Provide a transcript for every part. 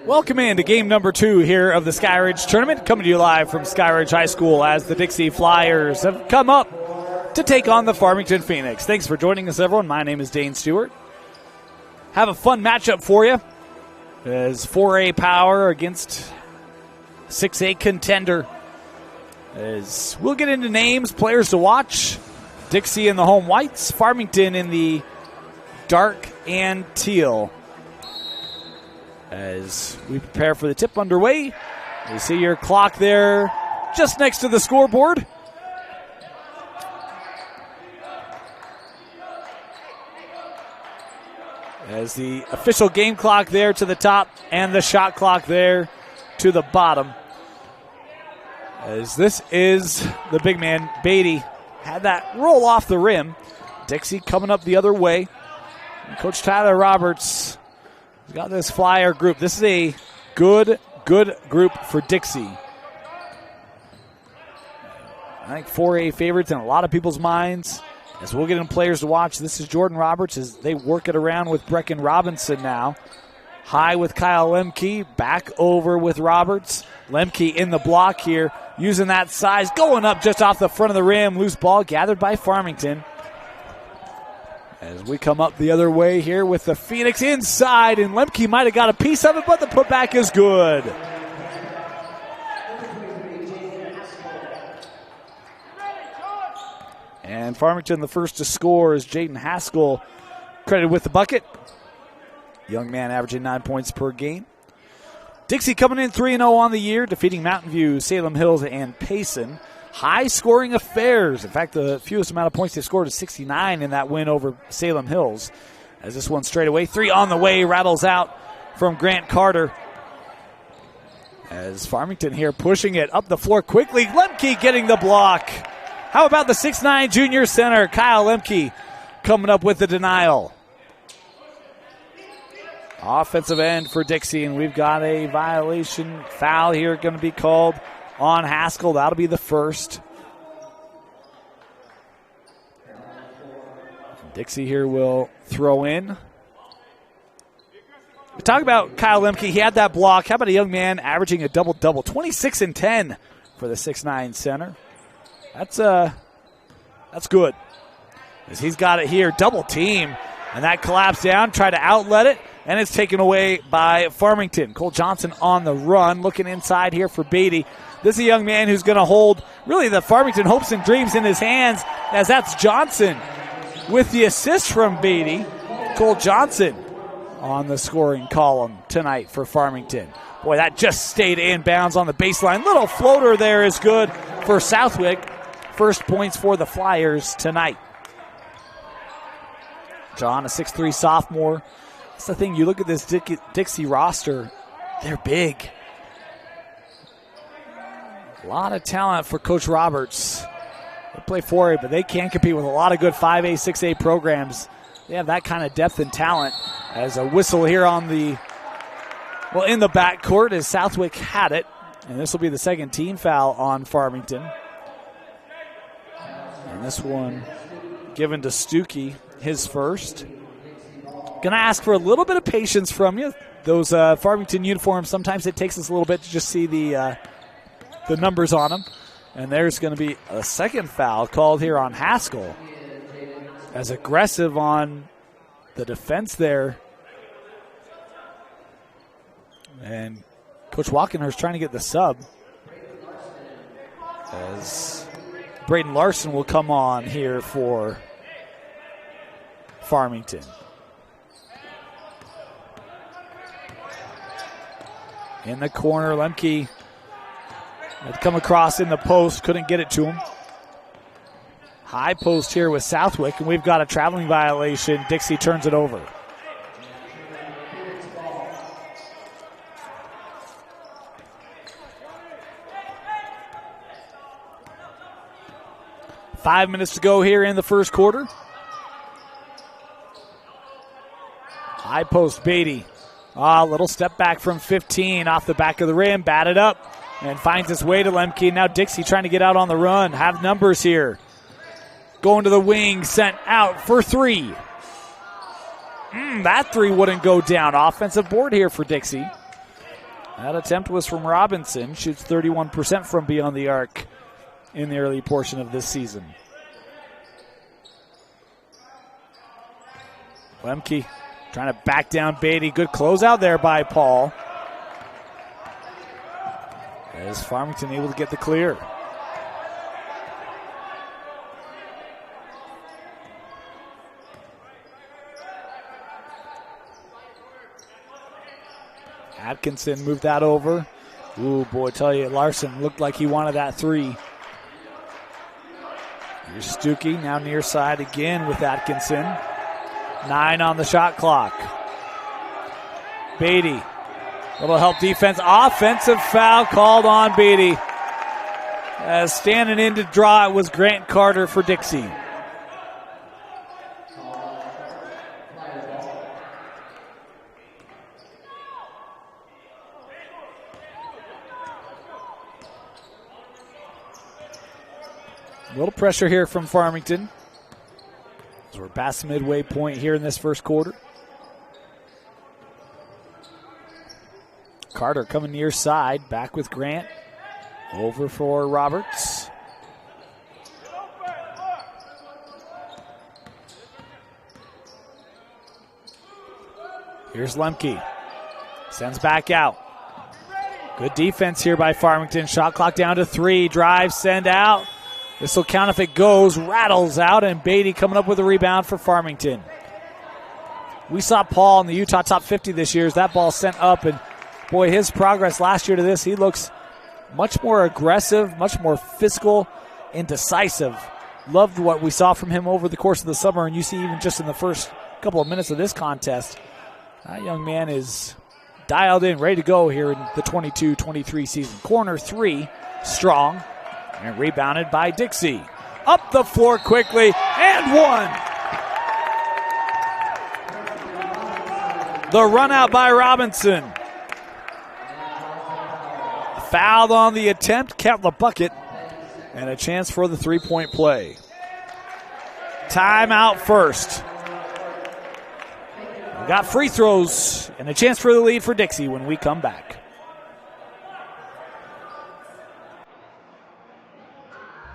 Welcome into game number 2 here of the Skyridge Tournament, coming to you live from Skyridge High School as the Dixie Flyers have come up to take on the Farmington Phoenix. Thanks for joining us, everyone. My name is Dane Stewart. Have a fun matchup for you as 4A power against 6A contender. As we'll get into names, players to watch. Dixie in the home whites, Farmington in the dark and teal. As we prepare for the tip underway, you see your clock there just next to the scoreboard. As the official game clock there to the top and the shot clock there to the bottom. As this is the big man, Beatty, had that roll off the rim. Dixie coming up the other way. And Coach Tyler Roberts has got this Flyer group. This is a good group for Dixie. I think 4A favorites in a lot of people's minds. As we'll get in players to watch, this is Jordan Roberts as they work it around with Brecken Robinson now. High with Kyle Lemke, back over with Roberts. Lemke in the block here, using that size, going up just off the front of the rim. Loose ball gathered by Farmington. As we come up the other way here with the Phoenix inside, and Lemke might have got a piece of it, but the putback is good. And Farmington, the first to score, is Jaden Haskell, credited with the bucket. Young man averaging 9 points per game. Dixie coming in 3-0 on the year, defeating Mountain View, Salem Hills, and Payson. High-scoring affairs. In fact, the fewest amount of points they scored is 69 in that win over Salem Hills. As this one straight away, 3 on the way, rattles out from Grant Carter. As Farmington here pushing it up the floor quickly. Lemke getting the block. How about the 6'9 junior center, Kyle Lemke, coming up with the denial. Offensive end for Dixie, and we've got a violation foul here going to be called on Haskell. That'll be the first. Dixie here will throw in. We talk about Kyle Lemke. He had that block. How about a young man averaging a double-double? 26 and 10 for the 6'9 center. That's good. As he's got it here, double team. And that collapsed down, tried to outlet it, and it's taken away by Farmington. Cole Johnson on the run, looking inside here for Beatty. This is a young man who's going to hold really the Farmington hopes and dreams in his hands, as that's Johnson with the assist from Beatty. Cole Johnson on the scoring column tonight for Farmington. Boy, that just stayed inbounds on the baseline. Little floater there is good for Southwick. First points for the Flyers tonight. John, a 6'3 sophomore. That's the thing. You look at this Dixie roster, they're big. A lot of talent for Coach Roberts. They play 4A, but they can compete with a lot of good 5A, 6A programs. They have that kind of depth and talent. As a whistle here on the, in the backcourt as Southwick had it. And this will be the second team foul on Farmington. And this one given to Stuckey, his first. Going to ask for a little bit of patience from you. Those Farmington uniforms, sometimes it takes us a little bit to just see the numbers on them. And there's going to be a second foul called here on Haskell. As aggressive on the defense there. And Coach Walkenhurst trying to get the sub. As Braden Larson will come on here for Farmington. In the corner, Lemke had come across in the post, couldn't get it to him. High post here with Southwick, and we've got a traveling violation. Dixie turns it over. Five minutes to go here in the first quarter. High post, Beatty. Little step back from 15 off the back of the rim, batted up, and finds its way to Lemke. Now Dixie trying to get out on the run, have numbers here. Going to the wing, sent out for three. That three wouldn't go down. Offensive board here for Dixie. That attempt was from Robinson. Shoots 31% from beyond the arc in the early portion of this season. Lemke trying to back down Beatty. Good closeout there by Paul. As Farmington able to get the clear. Atkinson moved that over. Ooh, boy, tell you, Larson looked like he wanted that three. Here's Stuckey, now near side again with Atkinson. 9 on the shot clock. Beatty, little help defense. Offensive foul called on Beatty. As standing in to draw it was Grant Carter for Dixie. A little pressure here from Farmington. So we're past the midway point here in this first quarter. Carter coming near side, back with Grant. Over for Roberts. Here's Lemke. Sends back out. Good defense here by Farmington. Shot clock down to 3. Drive, send out. This will count if it goes. Rattles out, and Beatty coming up with a rebound for Farmington. We saw Paul in the Utah Top 50 this year as that ball sent up, and boy, his progress last year to this, he looks much more aggressive, much more physical and decisive. Loved what we saw from him over the course of the summer, and you see even just in the first couple of minutes of this contest, that young man is dialed in, ready to go here in the 22-23 season. Corner 3, strong. And rebounded by Dixie. Up the floor quickly, and one. The run out by Robinson. Fouled on the attempt, kept the bucket, and a chance for the three-point play. Timeout first. We got free throws and a chance for the lead for Dixie when we come back.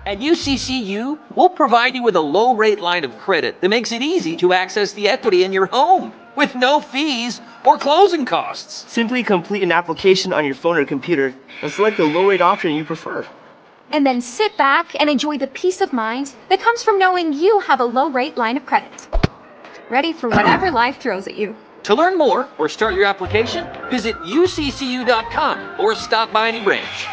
At UCCU, we'll provide you with a low-rate line of credit that makes it easy to access the equity in your home with no fees or closing costs. Simply complete an application on your phone or computer and select the low-rate option you prefer. And then sit back and enjoy the peace of mind that comes from knowing you have a low-rate line of credit. Ready for whatever life throws at you. To learn more or start your application, visit uccu.com or stop by any branch.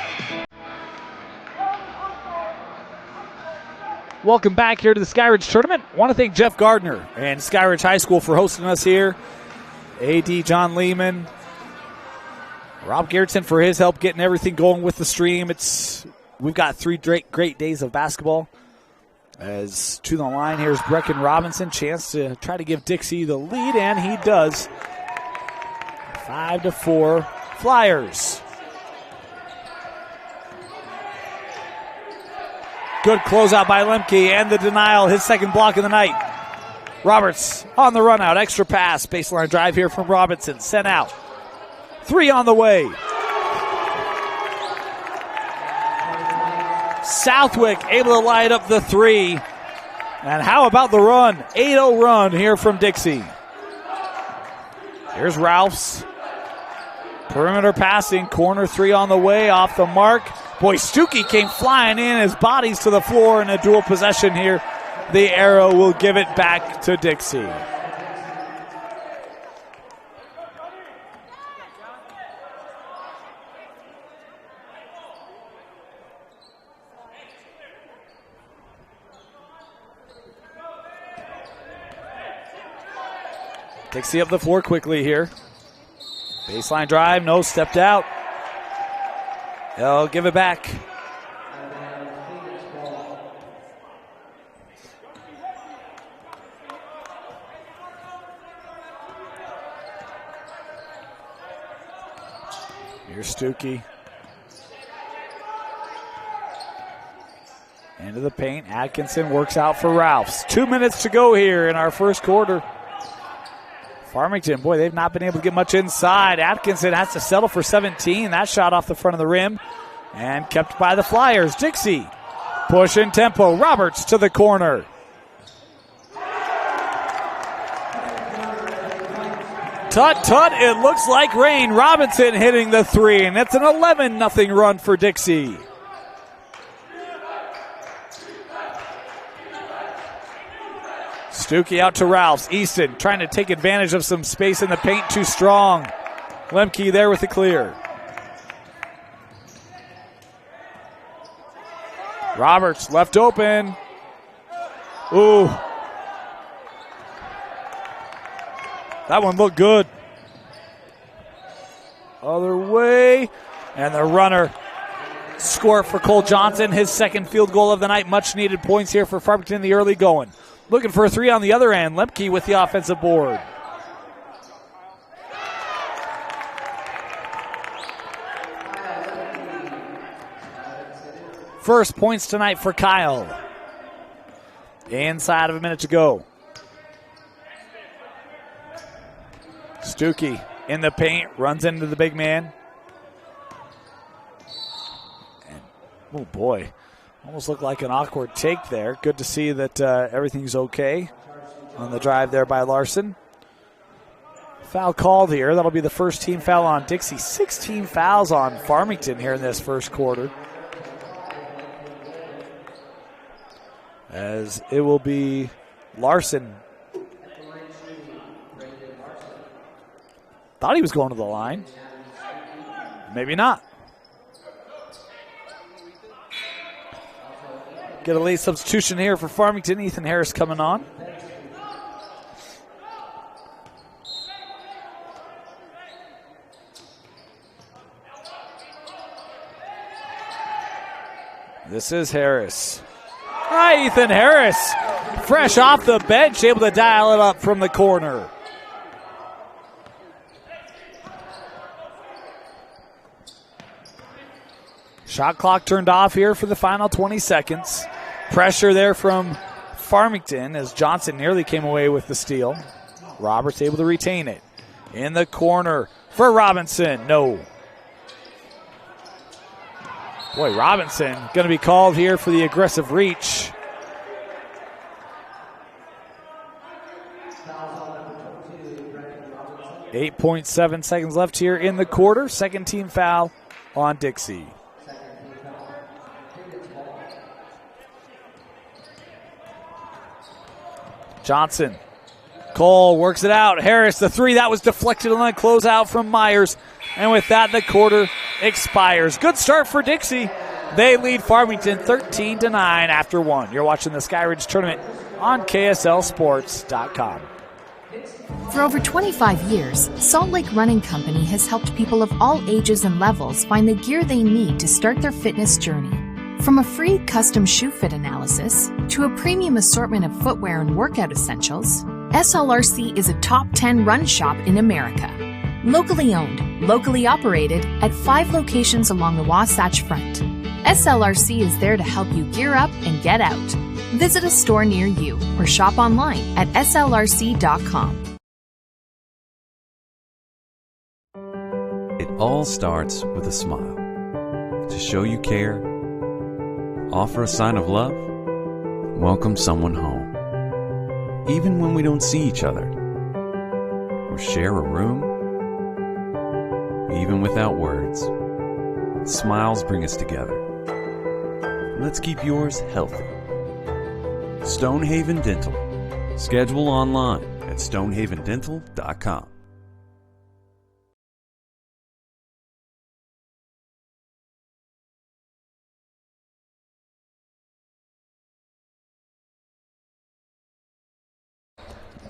Welcome back here to the Skyridge Tournament. I want to thank Jeff Gardner and Skyridge High School for hosting us here. AD John Lehman. Rob Gerritsen for his help getting everything going with the stream. We've got 3 great days of basketball. As to the line, here's Brecken Robinson. Chance to try to give Dixie the lead, and he does. 5-4 Flyers. Good closeout by Lemke, and the denial, his second block of the night. Roberts on the run out, extra pass, baseline drive here from Robinson, sent out. 3 on the way. Southwick able to light up the 3. And how about the run? 8-0 run here from Dixie. Here's Ralphs. Perimeter passing, corner 3 on the way, off the mark. Boy, Stuckey came flying in, his body's to the floor in a dual possession here. The arrow will give it back to Dixie. Dixie up the floor quickly here. Baseline drive, no, stepped out. They'll give it back. Here's Stuckey. Into the paint. Atkinson works out for Ralphs. 2 minutes to go here in our first quarter. Farmington, boy, they've not been able to get much inside. Atkinson has to settle for 17. That shot off the front of the rim and kept by the Flyers. Dixie, push in tempo. Roberts to the corner. Tut, it looks like rain. Robinson hitting the three, and it's an 11-0 run for Dixie. Stuckey out to Ralphs. Easton trying to take advantage of some space in the paint. Too strong. Lemke there with the clear. Roberts left open. Ooh. That one looked good. Other way. And the runner score for Cole Johnson. His second field goal of the night. Much needed points here for Farmington in the early going. Looking for a three on the other end. Lemke with the offensive board. First points tonight for Kyle. Inside of a minute to go. Stuckey in the paint, runs into the big man. And, oh boy, almost looked like an awkward take there. Good to see that everything's okay on the drive there by Larson. Foul called here. That'll be the first team foul on Dixie. 16 fouls on Farmington here in this first quarter. As it will be Larson. Thought he was going to the line. Maybe not. Get a late substitution here for Farmington. Ethan Harris coming on. This is Harris. Hi, Ethan Harris. Fresh off the bench, able to dial it up from the corner. Shot clock turned off here for the final 20 seconds. Pressure there from Farmington as Johnson nearly came away with the steal. Roberts able to retain it. In the corner for Robinson. No. Boy, Robinson going to be called here for the aggressive reach. .7 seconds left here in the quarter. Second team foul on Dixie. Johnson. Cole works it out. Harris, the three, that was deflected on the closeout from Myers. And with that, the quarter expires. Good start for Dixie. They lead Farmington 13-9 after one. You're watching the Skyridge Tournament on KSLSports.com. For over 25 years, Salt Lake Running Company has helped people of all ages and levels find the gear they need to start their fitness journey. From a free custom shoe fit analysis to a premium assortment of footwear and workout essentials, SLRC is a top 10 run shop in America. Locally owned, locally operated at 5 locations along the Wasatch Front. SLRC is there to help you gear up and get out. Visit a store near you or shop online at slrc.com. It all starts with a smile. To show you care, offer a sign of love, welcome someone home. Even when we don't see each other, or share a room, even without words, smiles bring us together. Let's keep yours healthy. Stonehaven Dental. Schedule online at stonehavendental.com.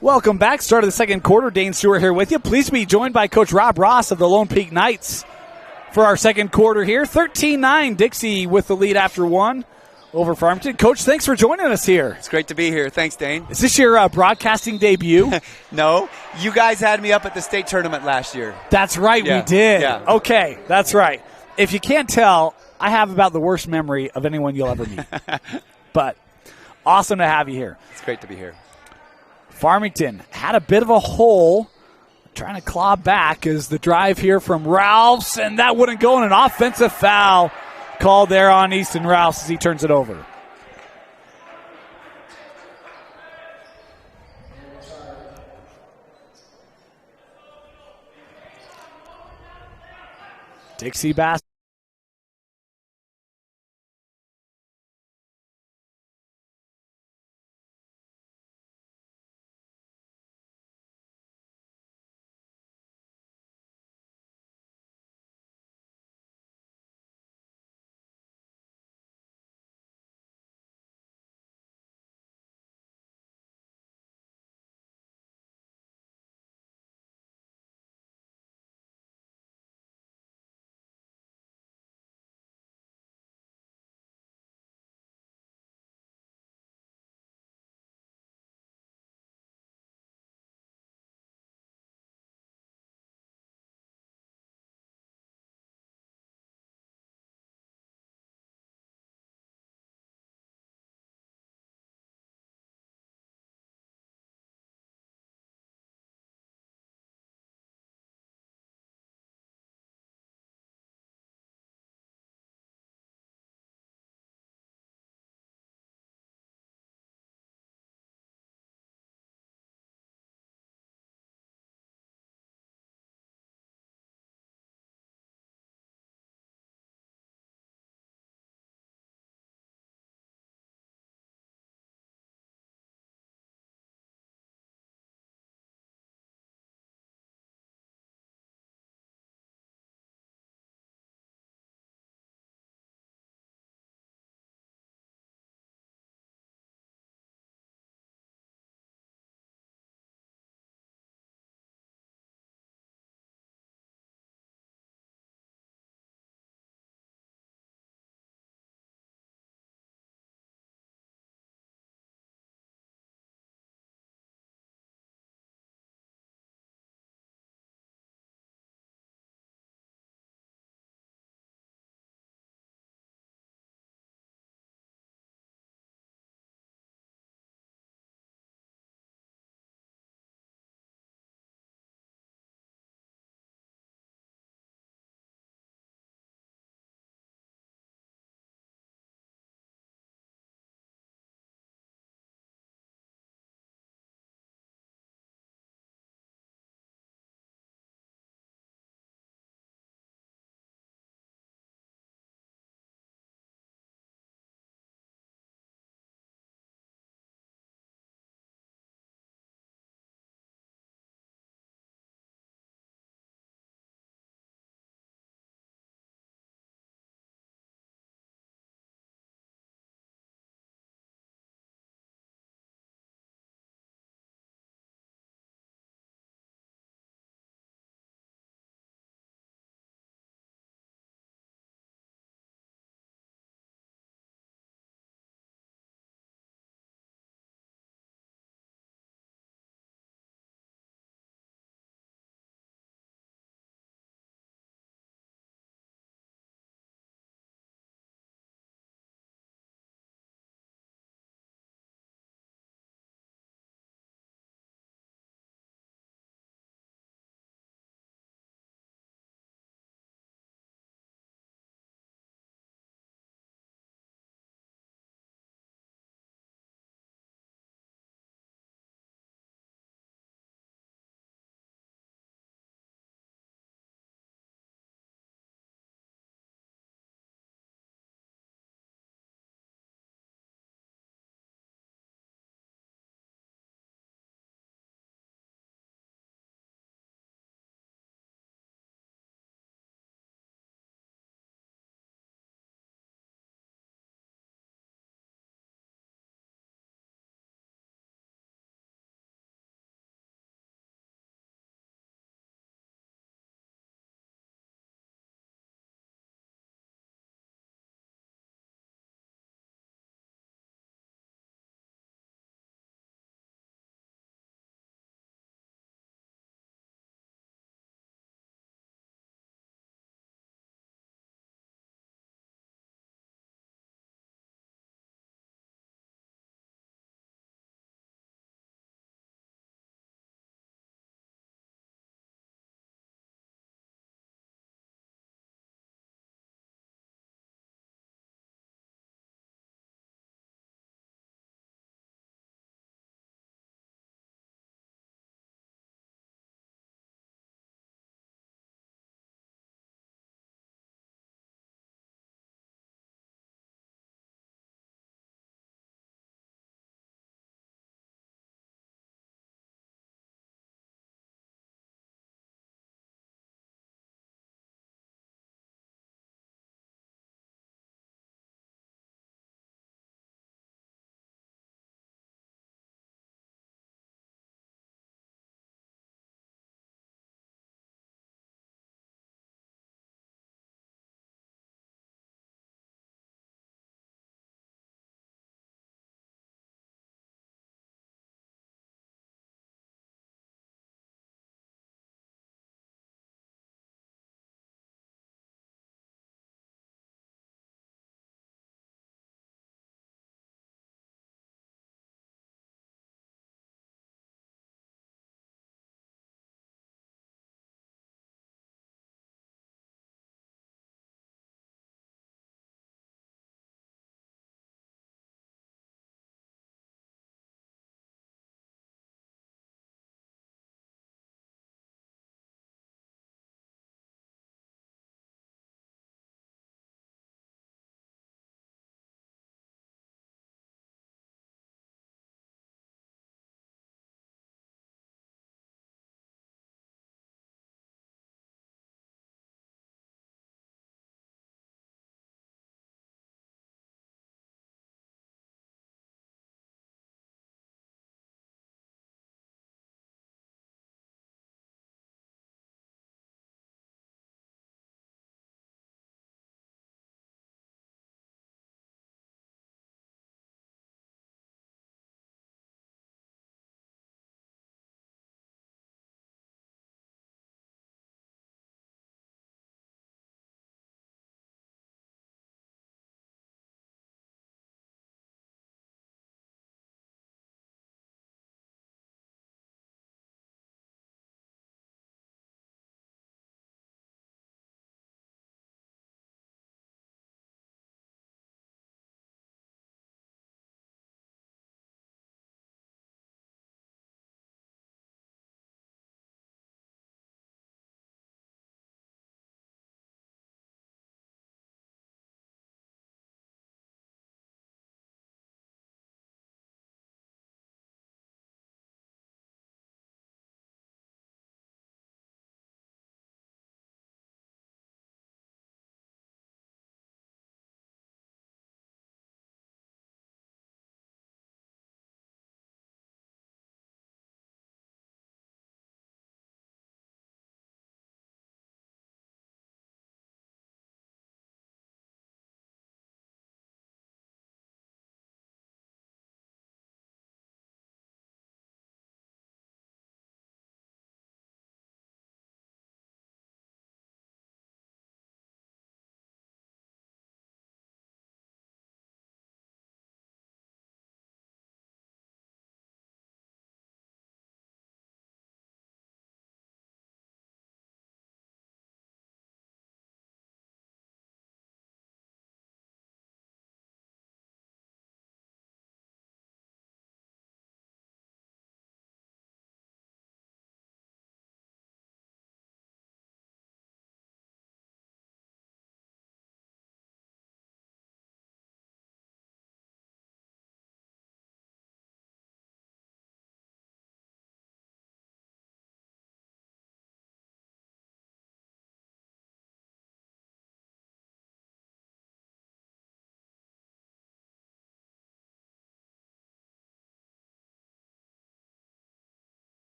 Welcome back. Start of the second quarter. Dane Stewart here with you. Pleased to be joined by Coach Rob Ross of the Lone Peak Knights for our second quarter here. 13-9, Dixie with the lead after one over Farmington. Coach, thanks for joining us here. It's great to be here. Thanks, Dane. Is this your broadcasting debut? No. You guys had me up at the state tournament last year. That's right, Yeah. we did. Yeah. Okay, that's right. If you can't tell, I have about the worst memory of anyone you'll ever meet. But awesome to have you here. It's great to be here. Farmington had a bit of a hole Trying to claw back is the drive here from Ralphs, and that wouldn't go in. An offensive foul called there on Easton Ralphs as he turns it over. Dixie basket.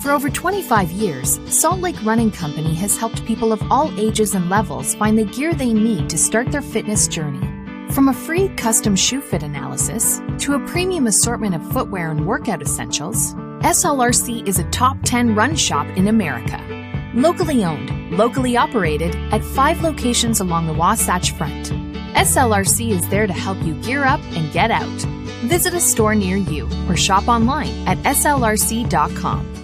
For over 25 years, Salt Lake Running Company has helped people of all ages and levels find the gear they need to start their fitness journey. From a free custom shoe fit analysis to a premium assortment of footwear and workout essentials, SLRC is a top 10 run shop in America. Locally owned, locally operated at 5 locations along the Wasatch Front. SLRC is there to help you gear up and get out. Visit a store near you or shop online at slrc.com.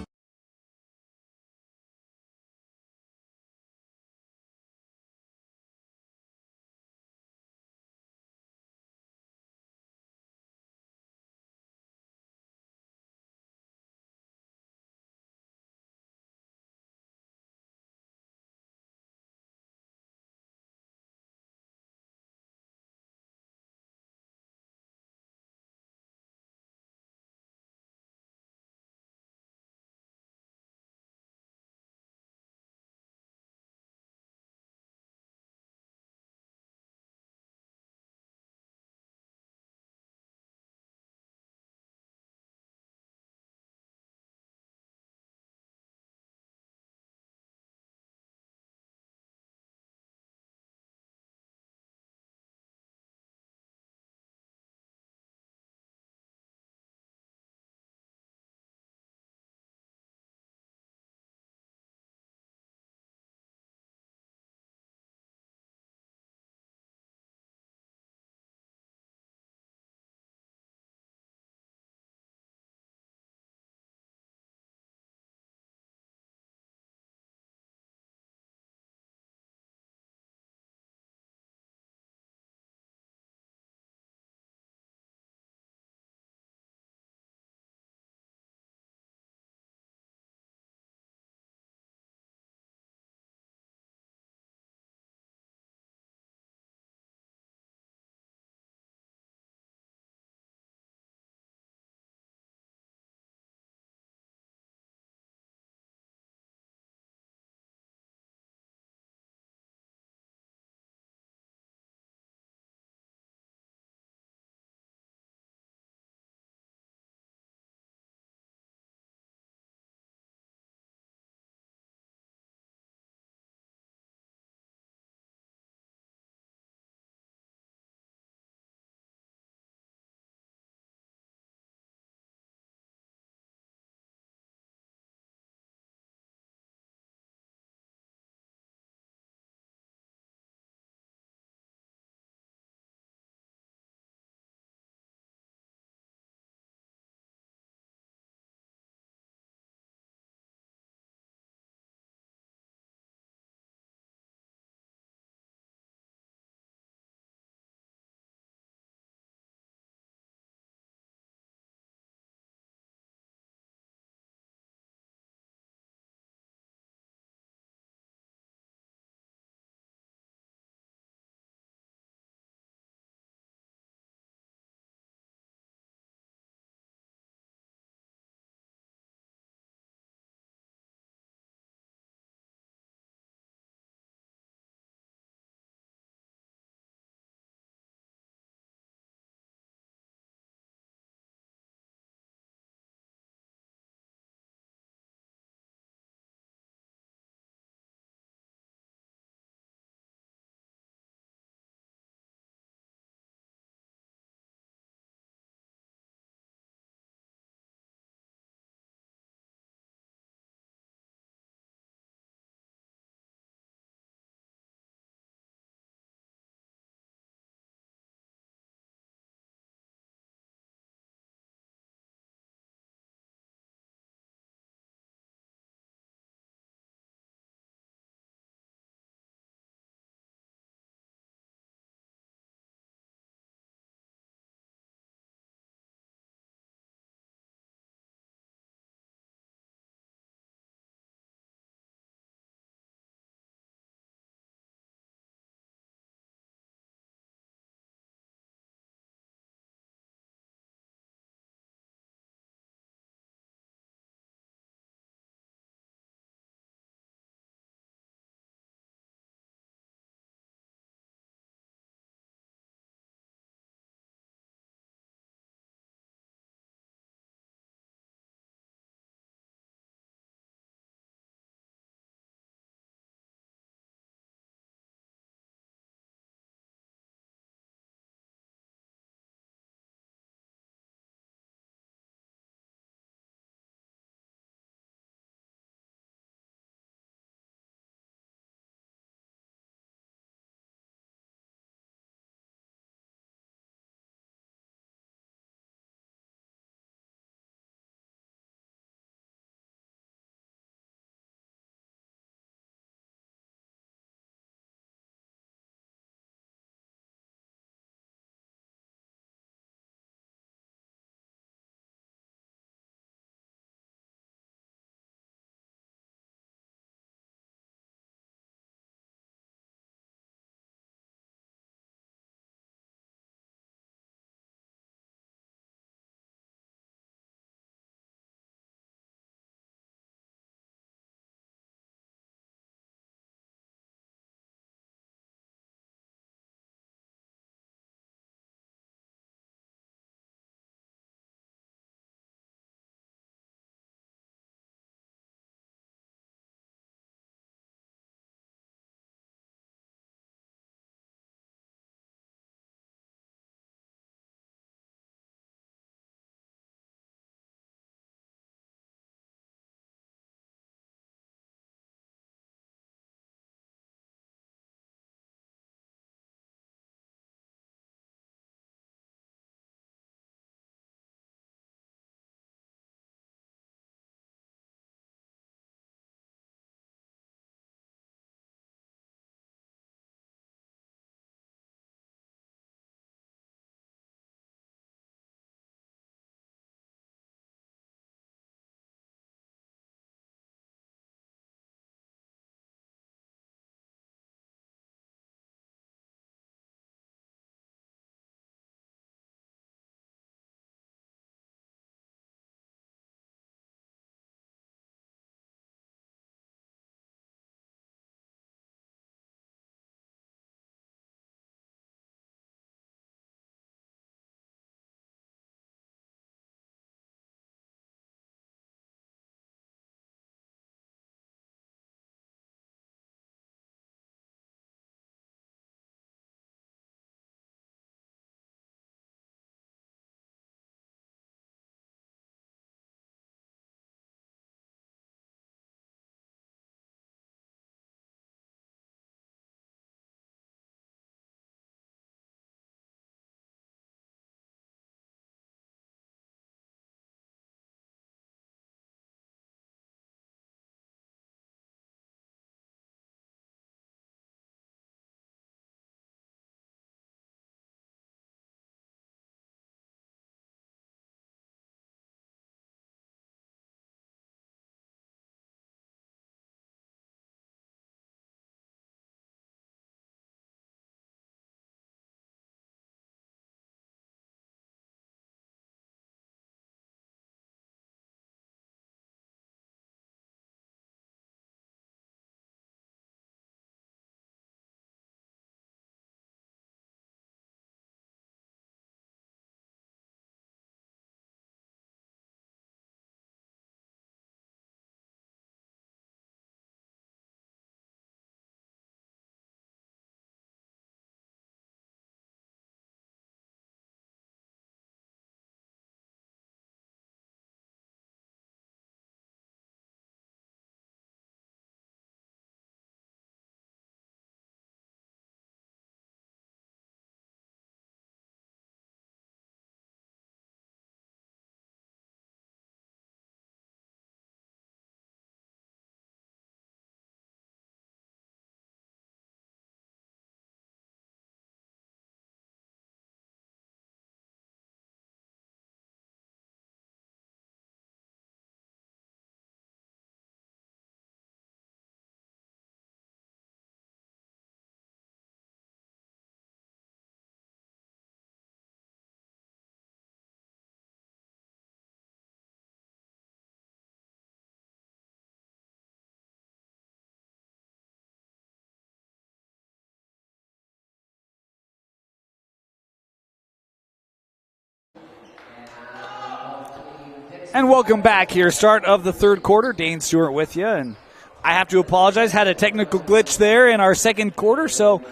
And welcome back here. Start of the third quarter. Dane Stewart with you. And I have to apologize. Had a technical glitch there in our second quarter, so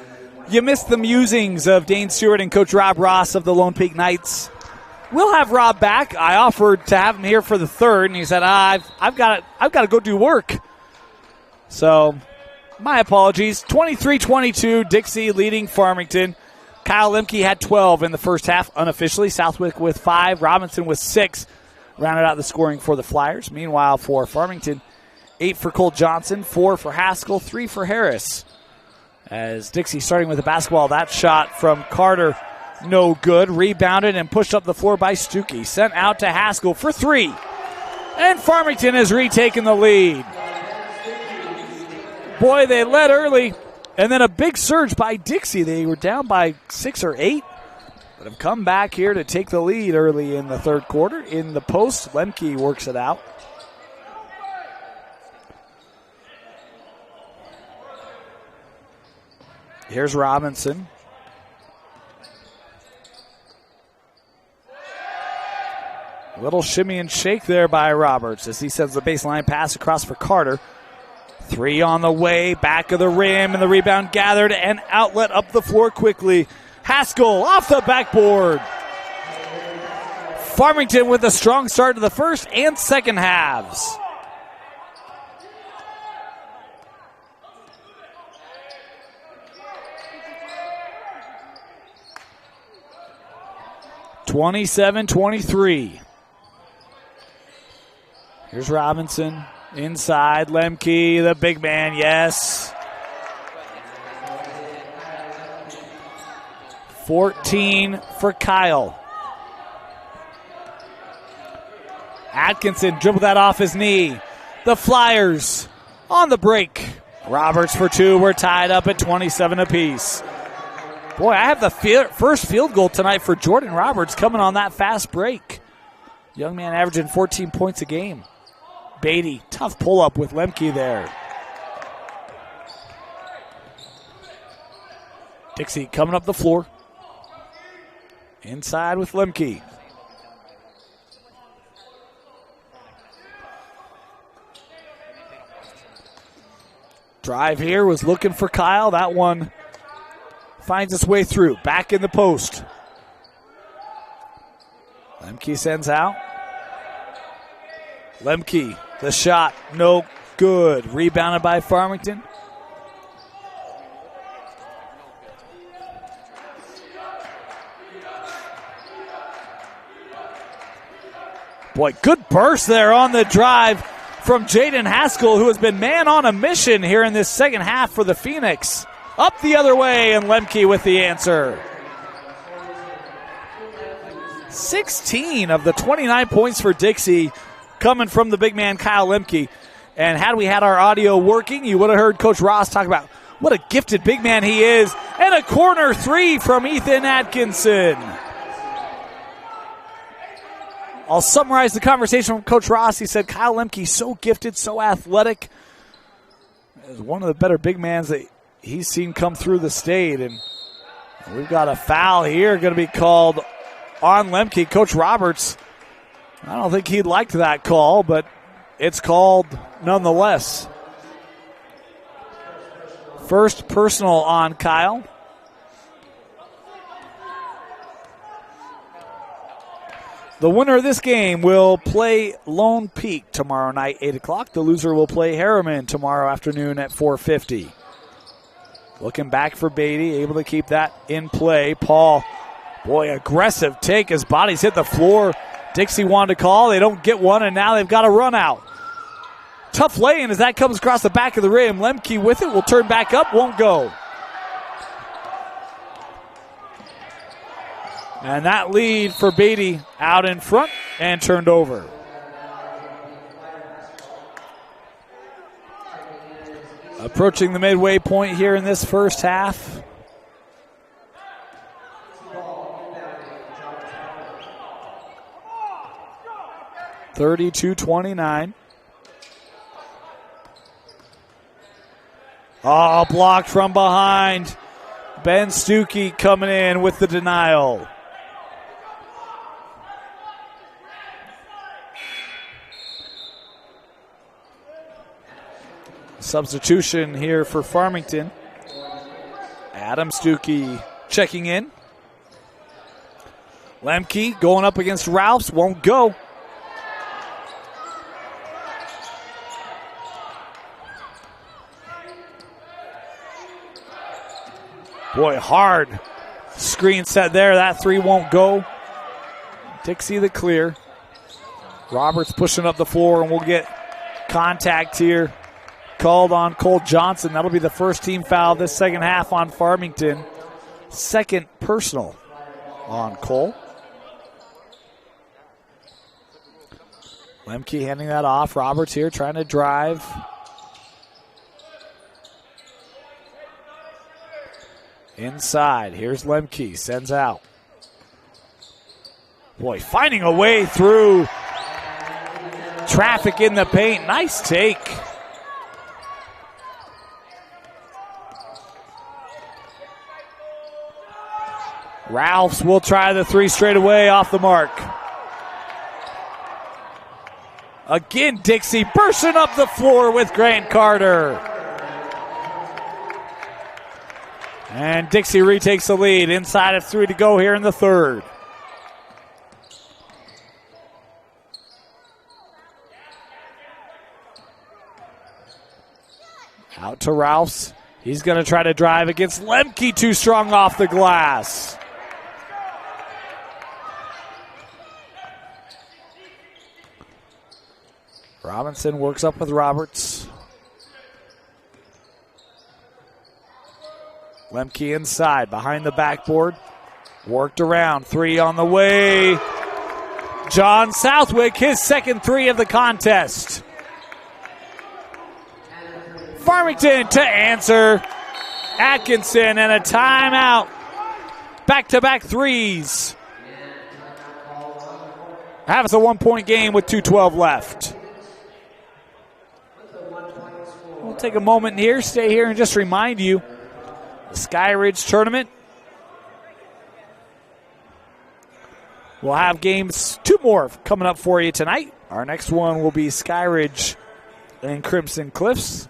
you missed the musings of Dane Stewart and Coach Rob Ross of the Lone Peak Knights. We'll have Rob back. I offered to have him here for the third, and he said, I've got to go do work. So my apologies. 23-22, Dixie leading Farmington. Kyle Lemke had 12 in the first half unofficially. Southwick with 5, Robinson with 6. Rounded out the scoring for the Flyers. Meanwhile, for Farmington, 8 for Cole Johnson, 4 for Haskell, 3 for Harris. As Dixie starting with the basketball, that shot from Carter, no good. Rebounded and pushed up the floor by Stuckey. Sent out to Haskell for 3. And Farmington has retaken the lead. Boy, they led early, and then a big surge by Dixie. They were down by 6 or 8. But have come back here to take the lead early in the third quarter. In the post, Lemke works it out. Here's Robinson. A little shimmy and shake there by Roberts as he sends the baseline pass across for Carter. 3 on the way, back of the rim, and the rebound gathered and outlet up the floor quickly. Haskell off the backboard. Farmington with a strong start to the first and second halves. (27-23). Here's Robinson inside. Lemke, the big man, yes. 14 for Kyle. Atkinson dribbled that off his knee. The Flyers on the break. Roberts for 2. We're tied up at 27 apiece. Boy, I have the first field goal tonight for Jordan Roberts coming on that fast break. Young man averaging 14 points a game. Beatty, tough pull-up with Lemke there. Dixie coming up the floor. Inside with Lemke. Drive here was looking for Kyle. That one finds its way through. Back in the post. Lemke sends out. Lemke, the shot, no good. Rebounded by Farmington. Boy, good burst there on the drive from Jaden Haskell, who has been man on a mission here in this second half for the Phoenix. Up the other way, and Lemke with the answer. 16 of the 29 points for Dixie coming from the big man Kyle Lemke. And had we had our audio working, you would have heard Coach Ross talk about what a gifted big man he is. And a corner 3 from Ethan Atkinson. I'll summarize the conversation from Coach Ross. He said Kyle Lemke, so gifted, so athletic. Is one of the better big mans that he's seen come through the state. And we've got a foul here going to be called on Lemke. Coach Roberts, I don't think he liked that call, but it's called nonetheless. First personal on Kyle. The winner of this game will play Lone Peak tomorrow night, 8 o'clock. The loser will play Harriman tomorrow afternoon at 4:50. Looking back for Beatty, able to keep that in play. Paul, boy, aggressive take. His body's hit the floor. Dixie wanted to call. They don't get one, and now they've got a run out. Tough lay-in as that comes across the back of the rim. Lemke with it, will turn back up, won't go. And that lead for Beatty out in front and turned over. Approaching the midway point here in this first half. (32-29). Oh, blocked from behind. Ben Stuckey coming in with the denial. Substitution here for Farmington. Adam Stuckey checking in. Lemke going up against Ralphs, won't go. Boy, hard screen set there. That three won't go. Dixie the clear. Roberts pushing up the floor, and we'll get contact here called on Cole Johnson. That'll be the first team foul this second half on Farmington. Second personal on Cole. Lemke handing that off. Roberts here trying to drive. Inside. Here's Lemke. Sends out. Boy, finding a way through traffic in the paint. Nice take. Ralphs will try the three straight away off the mark. Again, Dixie bursting up the floor with Grant Carter. And Dixie retakes the lead. Inside of 3 to go here in the third. Out to Ralphs. He's going to try to drive against Lemke. Too strong off the glass. Robinson works up with Roberts. Lemke inside, behind the backboard. Worked around, three on the way. John Southwick, his second three of the contest. Farmington to answer. Atkinson and a timeout. Back-to-back threes. Have a 1-point game with 2:12 left. We'll take a moment here, stay here, and just remind you, the Sky Ridge tournament we'll have games, 2 more coming up for you tonight. Our next one will be Sky Ridge and Crimson Cliffs.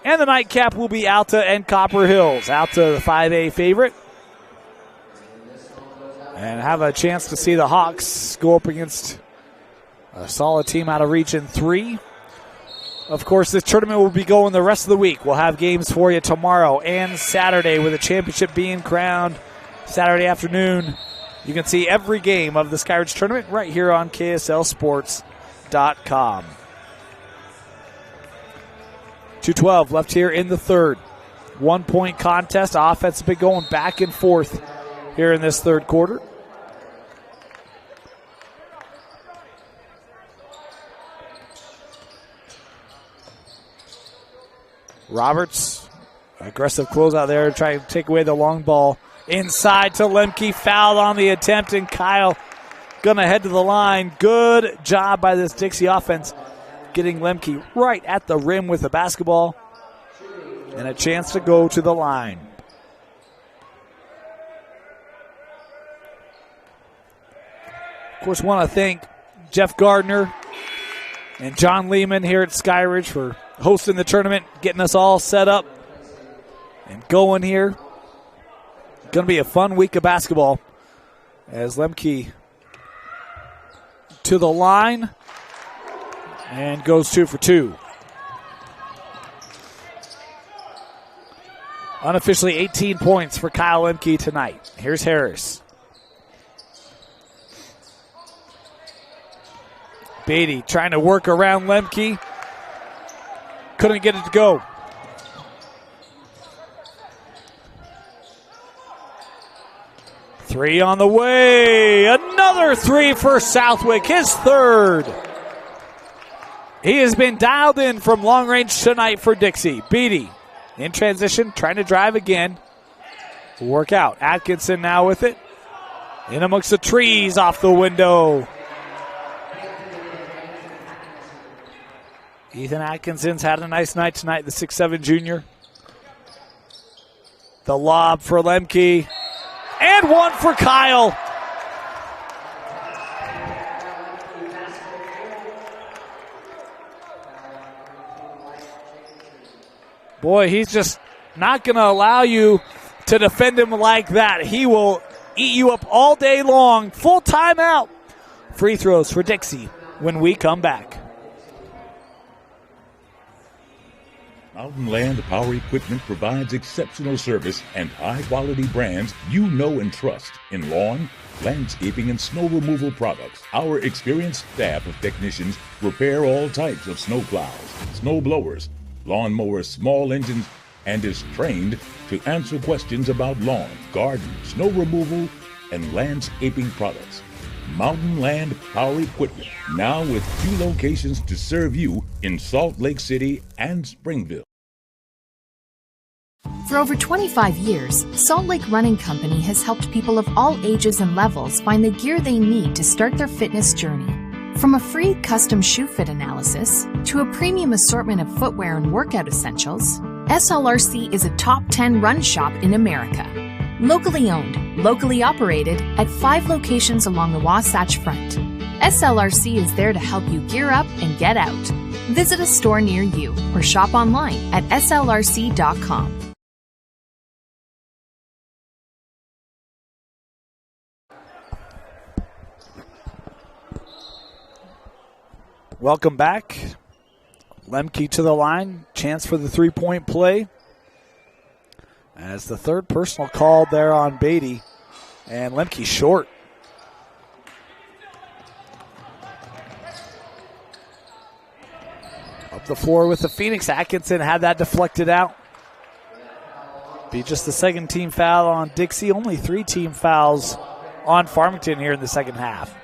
And the nightcap will be Alta and Copper Hills. Alta, the 5A favorite. And have a chance to see the Hawks go up against a solid team out of Region 3. Of course, this tournament will be going the rest of the week. We'll have games for you tomorrow and Saturday with a championship being crowned Saturday afternoon. You can see every game of the Sky Ridge tournament right here on KSLSports.com. 2:12 left here in the third. 1-point contest. Offense has been going back and forth here in this third quarter. Roberts, aggressive closeout there, trying to take away the long ball. Inside to Lemke, fouled on the attempt, and Kyle gonna head to the line. Good job by this Dixie offense, getting Lemke right at the rim with the basketball, and a chance to go to the line. Of course, want to thank Jeff Gardner and John Lehman here at Sky Ridge for hosting the tournament, getting us all set up and going here. Going to be a fun week of basketball as Lemke to the line and goes 2 for 2. Unofficially 18 points for Kyle Lemke tonight. Here's Harris. Beatty trying to work around Lemke. Couldn't get it to go. Three on the way. Another three for Southwick, his third. He has been dialed in from long range tonight for Dixie. Beatty in transition, trying to drive again. Work out. Atkinson now with it. In amongst the trees, off the window. Ethan Atkinson's had a nice night tonight, the 6'7 junior. The lob for Lemke. And one for Kyle. Boy, he's just not going to allow you to defend him like that. He will eat you up all day long. Full timeout. Free throws for Dixie when we come back. Mountain Land Power Equipment provides exceptional service and high-quality brands you know and trust in lawn, landscaping, and snow removal products. Our experienced staff of technicians repair all types of snow plows, snow blowers, lawn mowers, small engines, and is trained to answer questions about lawn, garden, snow removal, and landscaping products. Mountain Land Power Equipment, now with 2 locations to serve you in Salt Lake City and Springville. For over 25 years, Salt Lake Running Company has helped people of all ages and levels find the gear they need to start their fitness journey. From a free custom shoe fit analysis to a premium assortment of footwear and workout essentials, SLRC is a top 10 run shop in America. Locally owned, locally operated at 5 locations along the Wasatch Front. SLRC is there to help you gear up and get out. Visit a store near you or shop online at slrc.com. Welcome back. Lemke to the line. Chance for the three-point play. As the third personal called there on Beatty. And Lemke short. Up the floor with the Phoenix. Atkinson had that deflected out. Be just the second team foul on Dixie. Only 3 team fouls on Farmington here in the second half.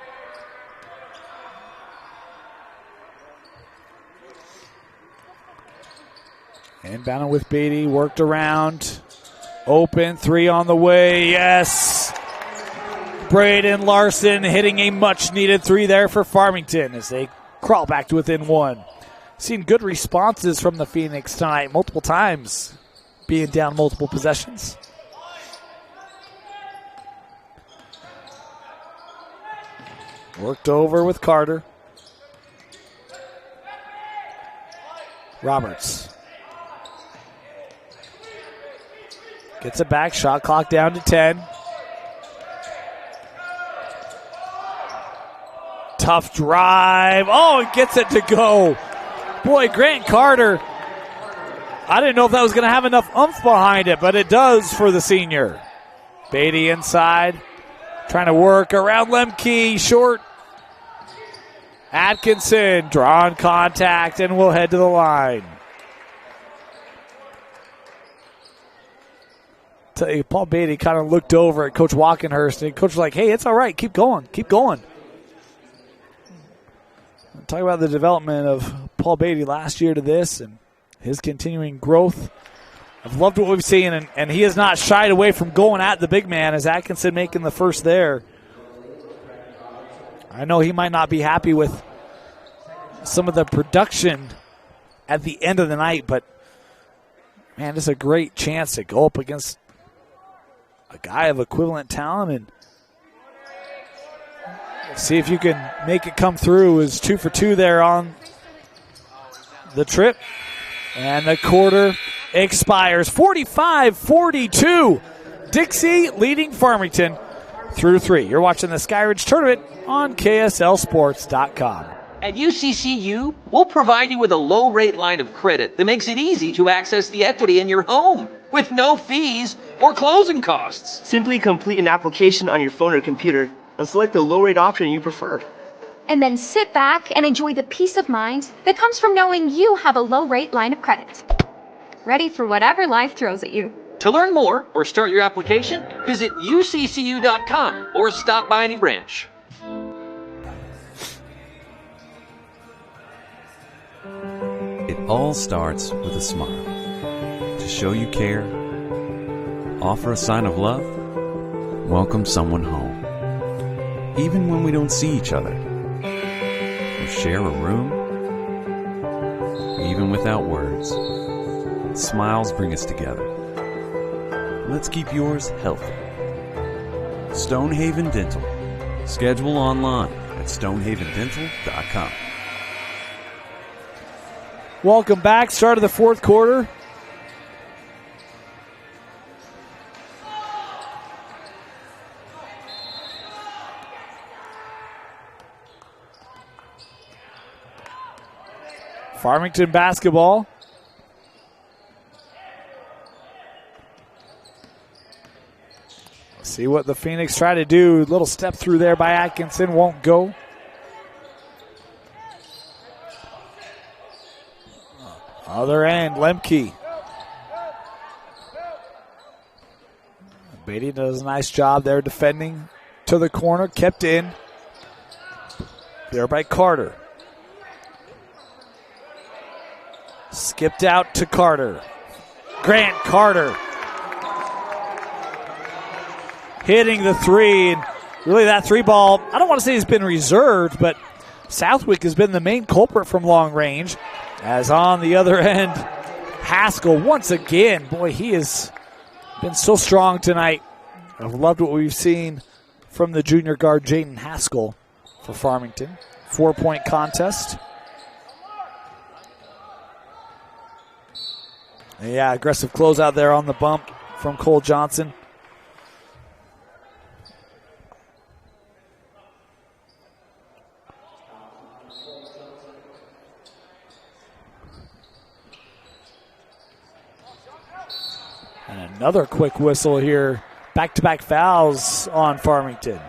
Inbound with Beatty, worked around. Open, 3 on the way, yes! Braden Larson hitting a much-needed 3 there for Farmington as they crawl back to within 1. Seen good responses from the Phoenix tonight, multiple times being down multiple possessions. Worked over with Carter. Roberts. Gets it back, shot clock down to 10. Tough drive. Oh, and gets it to go. Boy, Grant Carter, I didn't know if that was going to have enough oomph behind it, but it does for the senior. Beatty inside, trying to work around Lemke, short. Atkinson, drawing contact, and will head to the line. Paul Beatty kind of looked over at Coach Walkenhurst, and Coach was like, hey, it's all right. Keep going. Keep going. Talk about the development of Paul Beatty last year to this and his continuing growth. I've loved what we've seen, and he has not shied away from going at the big man as Atkinson making the first there. I know he might not be happy with some of the production at the end of the night, but, man, it's a great chance to go up against a guy of equivalent talent and see if you can make it come through. Is 2 for 2 there on the trip. And the quarter expires 45-42. Dixie leading Farmington through 3. You're watching the Skyridge Tournament on KSLSports.com. At UCCU, we'll provide you with a low-rate line of credit that makes it easy to access the equity in your home with no fees or closing costs. Simply complete an application on your phone or computer and select the low-rate option you prefer. And then sit back and enjoy the peace of mind that comes from knowing you have a low-rate line of credit. Ready for whatever life throws at you. To learn more or start your application, visit uccu.com or stop by any branch. It all starts with a smile. To show you care, offer a sign of love, welcome someone home. Even when we don't see each other, or share a room, even without words, smiles bring us together. Let's keep yours healthy. Stonehaven Dental. Schedule online at stonehavendental.com. Welcome back. Start of the fourth quarter. Farmington basketball. See what the Phoenix try to do. Little step through there by Atkinson. Won't go. Other end, Lemke. Beatty does a nice job there defending to the corner. Kept in. There by Carter. Skipped out to Carter. Grant Carter. Hitting the three. And really that three ball, I don't want to say it's been reserved, but Southwick has been the main culprit from long range. As on the other end, Haskell once again. Boy, he has been so strong tonight. I've loved what we've seen from the junior guard, Jaden Haskell, for Farmington. 4-point contest. Yeah, aggressive closeout there on the bump from Cole Johnson. And another quick whistle here. Back-to-back fouls on Farmington.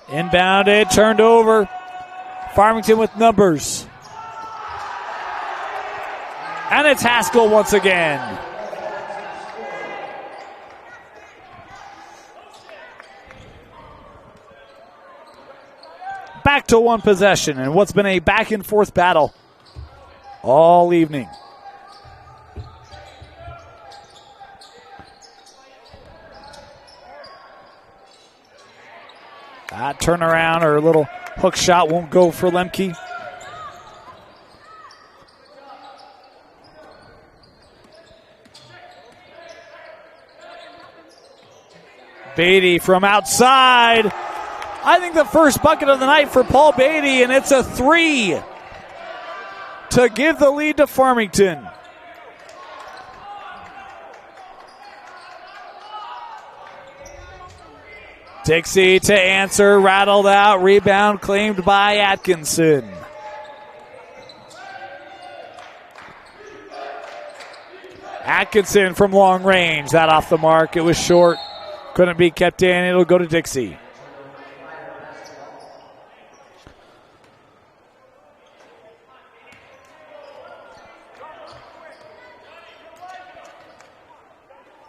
Inbounded, turned over. Farmington with numbers. And it's Haskell once again. Back to one possession and what's been a back and forth battle all evening. That turnaround or a little hook shot won't go for Lemke. Beatty from outside. I think the first bucket of the night for Paul Beatty, and it's a three to give the lead to Farmington. Dixie to answer, rattled out, rebound claimed by Atkinson. Atkinson from long range, that off the mark, it was short, couldn't be kept in, it'll go to Dixie.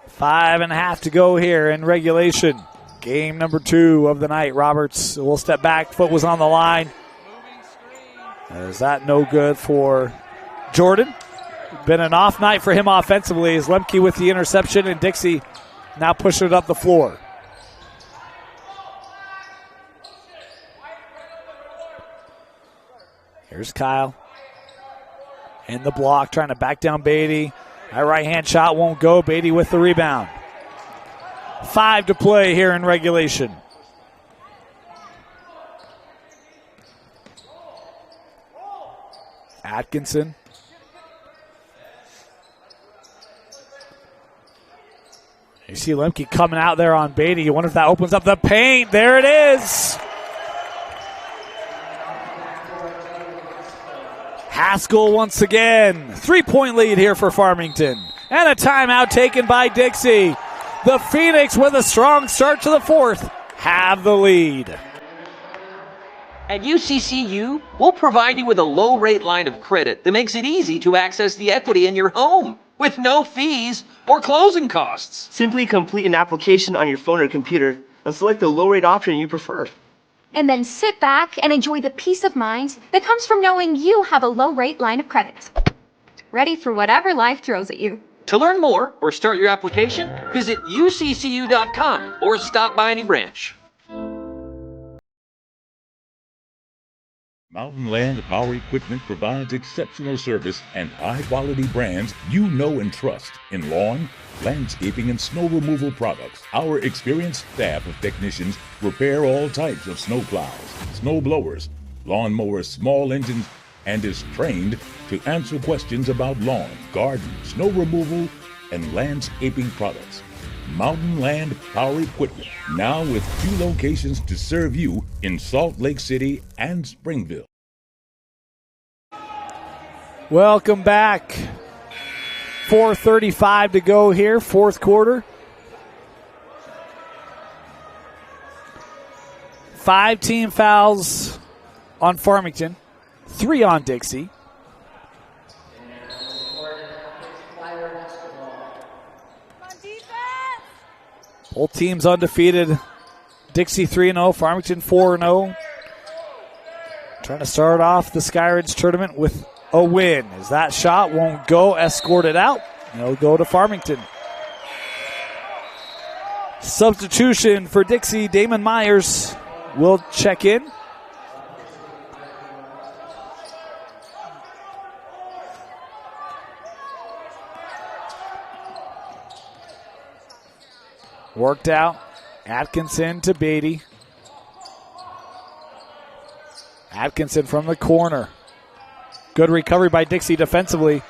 Five and a half to go here in regulation. Game number 2 of the night. Roberts will step back. Foot was on the line. Is that no good for Jordan? Been an off night for him offensively as Lemke with the interception and Dixie now pushing it up the floor. Here's Kyle. In the block, trying to back down Beatty. That right-hand shot won't go. Beatty with the rebound. 5 to play here in regulation. Atkinson. You see Lemke coming out there on Beatty. You wonder if that opens up the paint. There it is. Haskell once again. 3-point lead here for Farmington. And a timeout taken by Dixie. The Phoenix with a strong start to the fourth have the lead. At UCCU, we'll provide you with a low-rate line of credit that makes it easy to access the equity in your home with no fees or closing costs. Simply complete an application on your phone or computer and select the low-rate option you prefer. And then sit back and enjoy the peace of mind that comes from knowing you have a low-rate line of credit. Ready for whatever life throws at you. To learn more or start your application, visit uccu.com or stop by any branch. Mountain Land Power Equipment provides exceptional service and high-quality brands you know and trust in lawn, landscaping, and snow removal products. Our experienced staff of technicians repair all types of snow plows, snow blowers, lawn mowers, small engines, and is trained to answer questions about lawn, garden, snow removal, and landscaping products. Mountain Land Power Equipment, now with 2 locations to serve you in Salt Lake City and Springville. Welcome back. 4:35 to go here, fourth quarter. 5 team fouls on Farmington, 3 on Dixie. Both teams undefeated. Dixie 3-0, Farmington 4-0. Trying to start off the Skyridge tournament with a win. As that shot won't go, escorted out. It'll go to Farmington. Substitution for Dixie, Damon Myers will check in. Worked out. Atkinson to Beatty. Atkinson from the corner. Good recovery by Dixie defensively.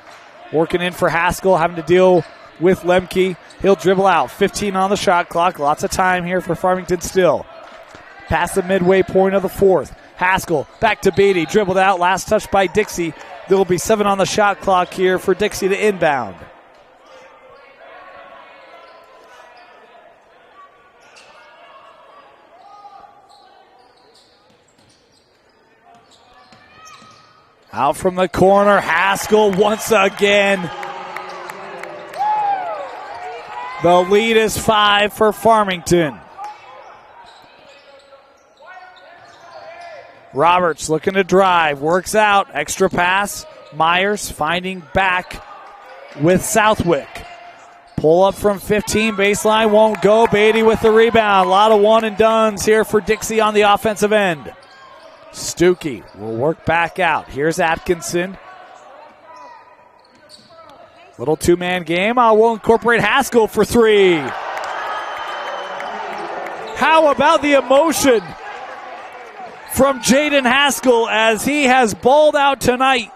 Working in for Haskell, having to deal with Lemke. He'll dribble out. 15 on the shot clock. Lots of time here for Farmington still. Past the midway point of the fourth. Haskell back to Beatty. Dribbled out. Last touch by Dixie. There will be 7 on the shot clock here for Dixie to inbound. Out from the corner, Haskell once again. The lead is 5 for Farmington. Roberts looking to drive, works out, extra pass. Myers finding back with Southwick. Pull up from 15, baseline won't go. Beatty with the rebound. A lot of one and dones here for Dixie on the offensive end. Stuckey will work back out. Here's Atkinson. Little 2-man game. We'll incorporate Haskell for 3. How about the emotion from Jaden Haskell as he has balled out tonight?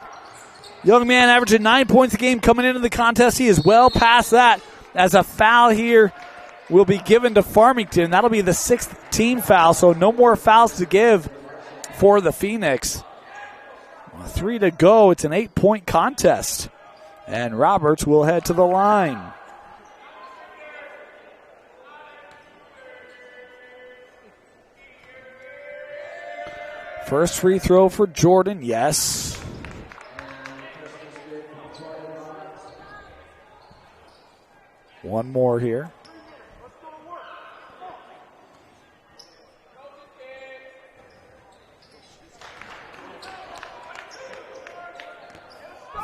Young man averaging 9 points a game coming into the contest. He is well past that as a foul here will be given to Farmington. That'll be the 6th team foul, so no more fouls to give for the Phoenix. 3 to go. It's an 8-point contest. And Roberts will head to the line. First free throw for Jordan, yes. One more here.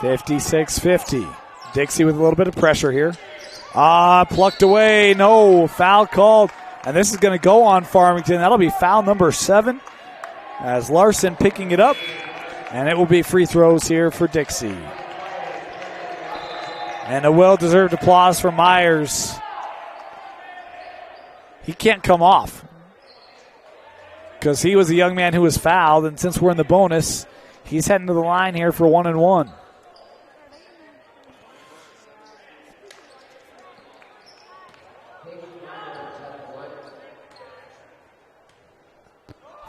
(56-50). Dixie with a little bit of pressure here. Plucked away. No, foul called. And this is going to go on Farmington. That'll be foul number 7 as Larson picking it up. And it will be free throws here for Dixie. And a well-deserved applause for Myers. He can't come off because he was a young man who was fouled. And since we're in the bonus, he's heading to the line here for 1 and 1.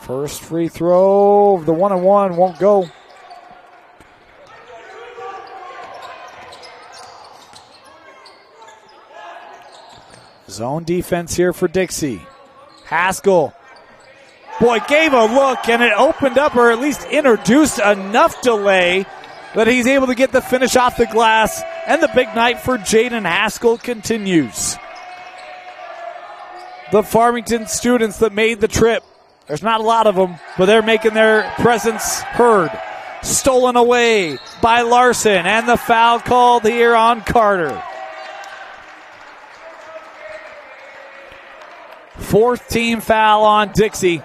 First free throw, the 1 and 1 won't go. Zone defense here for Dixie. Haskell. Boy, gave a look and it opened up or at least introduced enough delay that he's able to get the finish off the glass. And the big night for Jaden Haskell continues. The Farmington students that made the trip. There's not a lot of them, but they're making their presence heard. Stolen away by Larson, and the foul called here on Carter. 4th team foul on Dixie.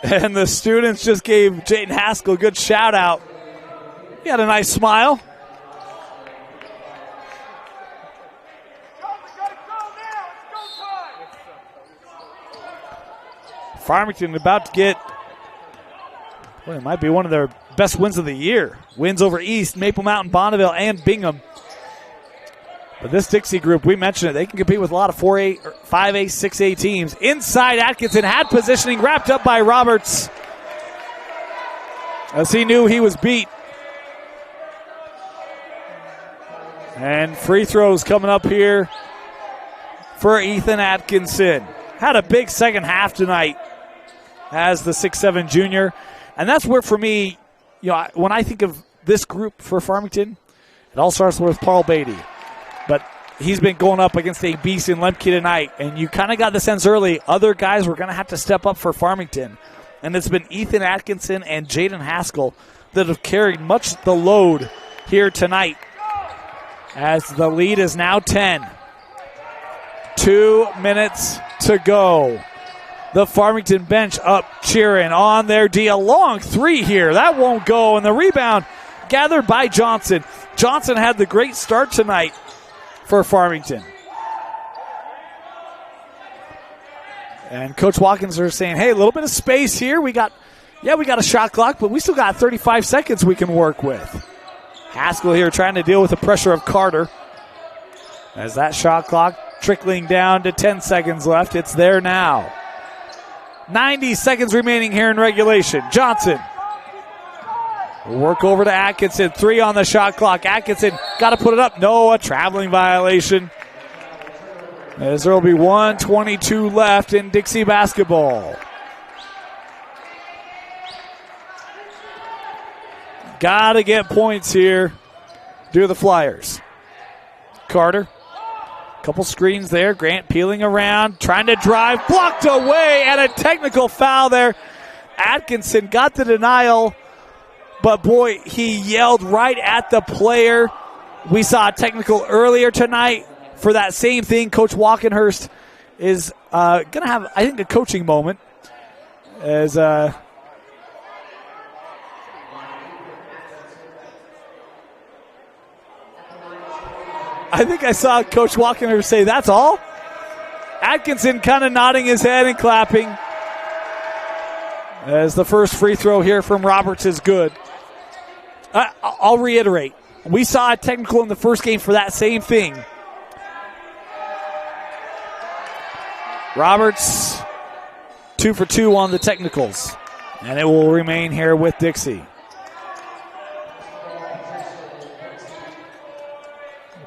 And the students just gave Jaden Haskell a good shout out. He had a nice smile. Farmington about to get, well, it might be one of their best wins of the year. Wins over East, Maple Mountain, Bonneville, and Bingham. But this Dixie group, we mentioned it, they can compete with a lot of 4A, 5A, 6A teams. Inside, Atkinson had positioning, wrapped up by Roberts, as he knew he was beat. And free throws coming up here for Ethan Atkinson. Had a big second half tonight as the 6'7 junior. And that's where, for me, when I think of this group for Farmington, it all starts with Paul Beatty. But he's been going up against a beast in Lemke tonight, and you kind of got the sense early other guys were going to have to step up for Farmington. And it's been Ethan Atkinson and Jaden Haskell that have carried much the load here tonight, as the lead is now 10. 2 minutes to go. The Farmington bench up cheering on their D. A long three here. That won't go, and the rebound gathered by Johnson. Johnson had the great start tonight for Farmington. And Coach Watkins are saying, hey, a little bit of space here. We got a shot clock, but we still got 35 seconds we can work with. Haskell here trying to deal with the pressure of Carter. As that shot clock trickling down to 10 seconds left. It's there now. 90 seconds remaining here in regulation. Johnson will work over to Atkinson. 3 on the shot clock. Atkinson got to put it up. No, a traveling violation. As there will be 1:22 left in Dixie basketball. Got to get points here. Do the Flyers. Carter. Couple screens there. Grant peeling around, trying to drive, blocked away, and a technical foul there. Atkinson got the denial, but boy, he yelled right at the player. We saw a technical earlier tonight for that same thing. Coach Walkenhurst is going to have, I think, a coaching moment as I think I saw Coach Walkenhurst say, that's all? Atkinson kind of nodding his head and clapping as the first free throw here from Roberts is good. I'll reiterate. We saw a technical in the first game for that same thing. Roberts 2 for 2 on the technicals, and it will remain here with Dixie.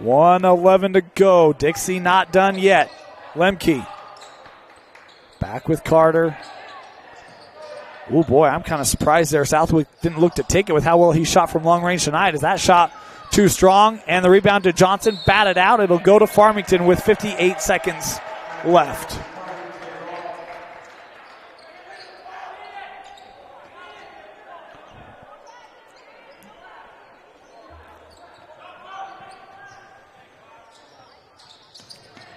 1:11 to go. Dixie not done yet. Lemke back with Carter. Oh boy, I'm kind of surprised there. Southwick didn't look to take it with how well he shot from long range tonight. Is that shot too strong? And the rebound to Johnson, batted out. It'll go to Farmington with 58 seconds left.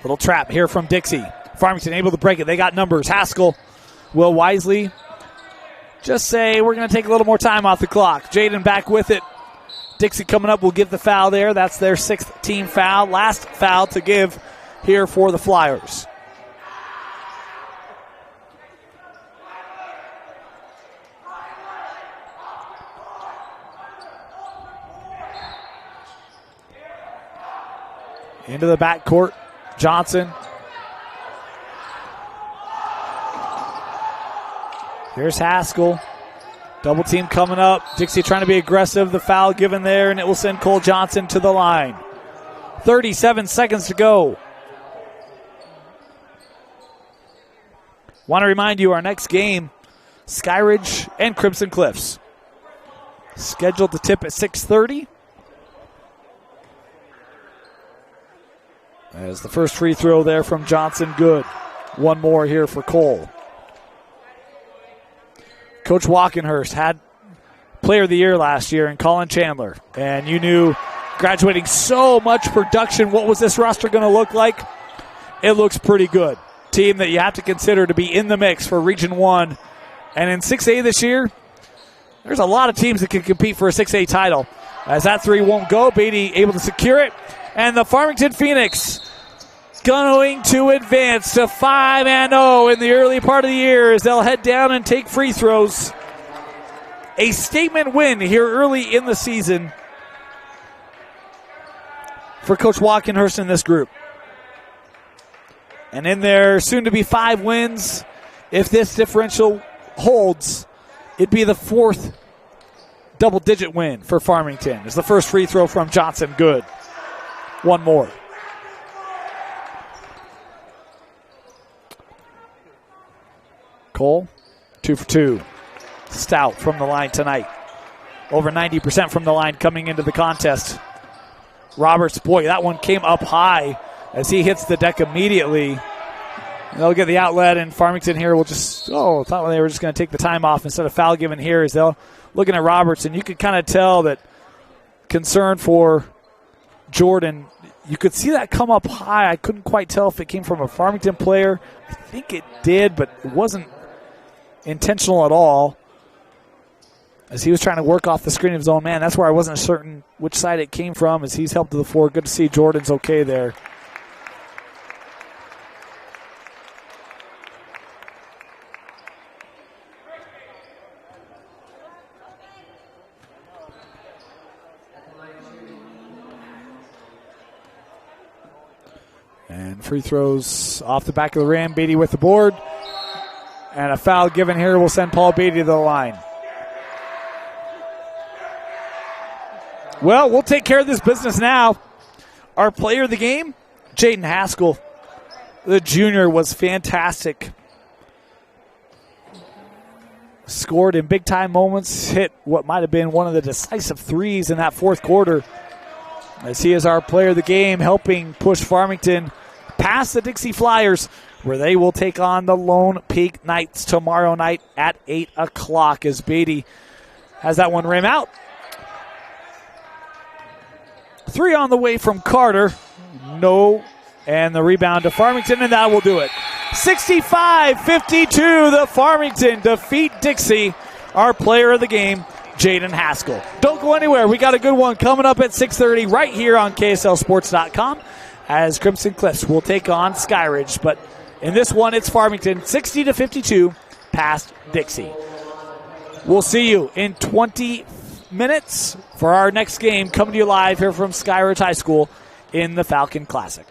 Little trap here from Dixie. Farmington able to break it. They got numbers. Haskell will wisely just say, we're going to take a little more time off the clock. Jaden back with it. Dixie coming up will give the foul there. That's their 6th team foul. Last foul to give here for the Flyers. Into the backcourt. Johnson. Here's Haskell. Double team coming up. Dixie trying to be aggressive. The foul given there, and it will send Cole Johnson to the line. 37 seconds to go. Want to remind you, our next game, Skyridge and Crimson Cliffs. Scheduled to tip at 6:30. As the first free throw there from Johnson, good. One more here for Cole. Coach Walkenhurst had Player of the Year last year in Colin Chandler. And you knew, graduating so much production, what was this roster going to look like? It looks pretty good. Team that you have to consider to be in the mix for Region 1. And in 6A this year, there's a lot of teams that can compete for a 6A title. As that three won't go, Beatty able to secure it. And the Farmington Phoenix going to advance to 5-0 in the early part of the year as they'll head down and take free throws. A statement win here early in the season for Coach Walkenhurst and this group. And in their soon-to-be 5 wins, if this differential holds, it'd be the 4th double-digit win for Farmington. It's the first free throw from Johnson. Good. One more. Cole, 2 for 2. Stout from the line tonight. Over 90% from the line coming into the contest. Roberts, boy, that one came up high as he hits the deck immediately. They'll get the outlet, and Farmington here will just, thought they were just going to take the time off instead of foul given here as they'll looking at Roberts, and you could kind of tell that concern for Jordan. You could see that come up high. I couldn't quite tell if it came from a Farmington player. I think it did, but it wasn't intentional at all. As he was trying to work off the screen of his own man. That's where I wasn't certain which side it came from as he's helped to the floor. Good to see Jordan's okay there. And free throws off the back of the rim. Beatty with the board. And a foul given here will send Paul Beatty to the line. Well, we'll take care of this business now. Our player of the game, Jaden Haskell. The junior was fantastic. Scored in big-time moments. Hit what might have been one of the decisive threes in that fourth quarter. As he is our player of the game, helping push Farmington past the Dixie Flyers, where they will take on the Lone Peak Knights tomorrow night at 8 o'clock as Beatty has that one rim out. 3 on the way from Carter. No. And the rebound to Farmington, and that will do it. 65-52, the Farmington defeat Dixie. Our player of the game, Jaden Haskell. Don't go anywhere. We got a good one coming up at 6:30 right here on KSLSports.com as Crimson Cliffs will take on Skyridge. But in this one, it's Farmington 60-52 past Dixie. We'll see you in 20 minutes for our next game, coming to you live here from Skyridge High School in the Falcon Classic.